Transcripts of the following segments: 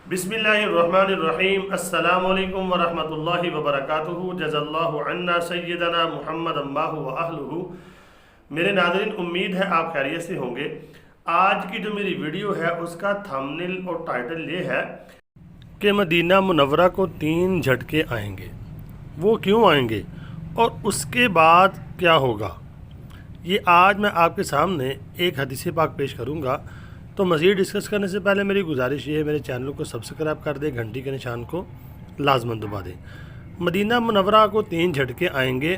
बिस्मिल्लाहिर्रहमानिर्रहीम। अस्सलामु अलैकुम वरहमतुल्लाहि वबरकातुहू। जज़ल्लाहु अन्ना सय्यदना मुहम्मद अम्माहु व अहलुहू। मेरे नाज़रीन, उम्मीद है आप खैरियत से होंगे। आज की जो मेरी वीडियो है उसका थंबनेल और टाइटल ये है कि मदीना मुनव्वरा को 3 झटके आएंगे। वो क्यों आएंगे और उसके बाद क्या होगा, ये आज मैं आपके सामने एक हदीस पाक पेश करूँगा। तो मज़ीद डिस्कस करने से पहले मेरी गुजारिश ये है, मेरे चैनल को सब्सक्राइब कर दें, घंटी के निशान को लाजमन दबा दें। मदीना मुनव्वरा को 3 झटके आएंगे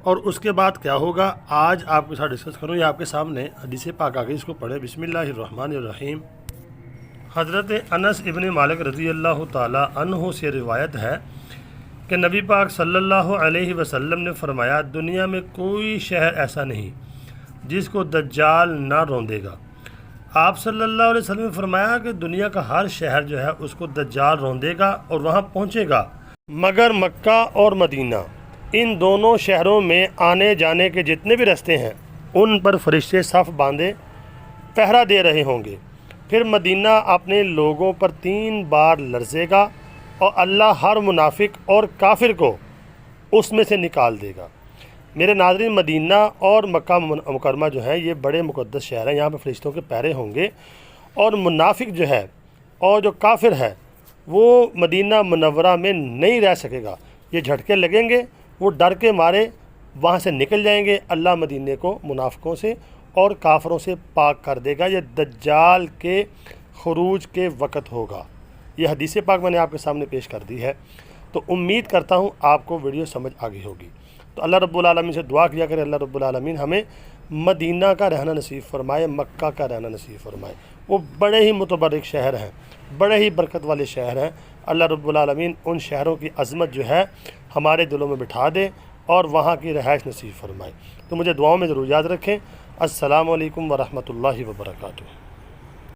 और उसके बाद क्या होगा, आज आपके साथ डिस्कस करूँ। ये आपके सामने हदीस पाक आ गई, इसको पढ़ें। बिस्मिल्लाहिर्रहमानिर्रहीम। हज़रत अनस इब्न मालिक रज़ी अल्लाह ताला अन्हु से रिवायत है कि नबी पाक सल्लल्लाहु अलैहि वसल्लम ने फरमाया, दुनिया में कोई शहर ऐसा नहीं जिसको दज्जाल ना रौंदेगा। आप सल्लल्लाहु अलैहि वसल्लम ने फरमाया कि दुनिया का हर शहर जो है उसको दज्जाल रौंदेगा और वहाँ पहुँचेगा, मगर मक्का और मदीना, इन दोनों शहरों में आने जाने के जितने भी रास्ते हैं उन पर फरिश्ते सफ़ बांधे पहरा दे रहे होंगे। फिर मदीना अपने लोगों पर 3 बार लरज़ेगा और अल्लाह हर मुनाफिक और काफिर को उसमें से निकाल देगा। मेरे नाज़रीन, मदीना और मक्का मुकरमा जो है ये बड़े मुक़द्दस शहर हैं। यहाँ पर फरिश्तों के पहरे होंगे और मुनाफिक जो है और जो काफिर है वो मदीना मुनव्वरा में नहीं रह सकेगा। ये झटके लगेंगे, वो डर के मारे वहाँ से निकल जाएंगे। अल्लाह मदीने को मुनाफिकों से और काफरों से पाक कर देगा। ये दज्जाल के खुरूज के वक़्त होगा। ये हदीस पाक मैंने आपके सामने पेश कर दी है। तो उम्मीद करता हूँ आपको वीडियो समझ आ गई होगी। तो अल्लाह रब्बुल आलमीन से दुआ किया करें, अल्लाह रब्बुल आलमीन हमें मदीना का रहना नसीब फरमाए, मक्का का रहना नसीब फरमाए। वो बड़े ही मुतबर्रिक शहर हैं, बड़े ही बरकत वाले शहर हैं। अल्लाह रब्बुल आलमीन उन शहरों की अज़मत जो है हमारे दिलों में बिठा दे और वहाँ की रहाइश नसीब फरमाए। तो मुझे दुआओं में ज़रूर याद रखें। अस्सलामु अलैकुम वरहमतुल्लाहि वबरकातुहू।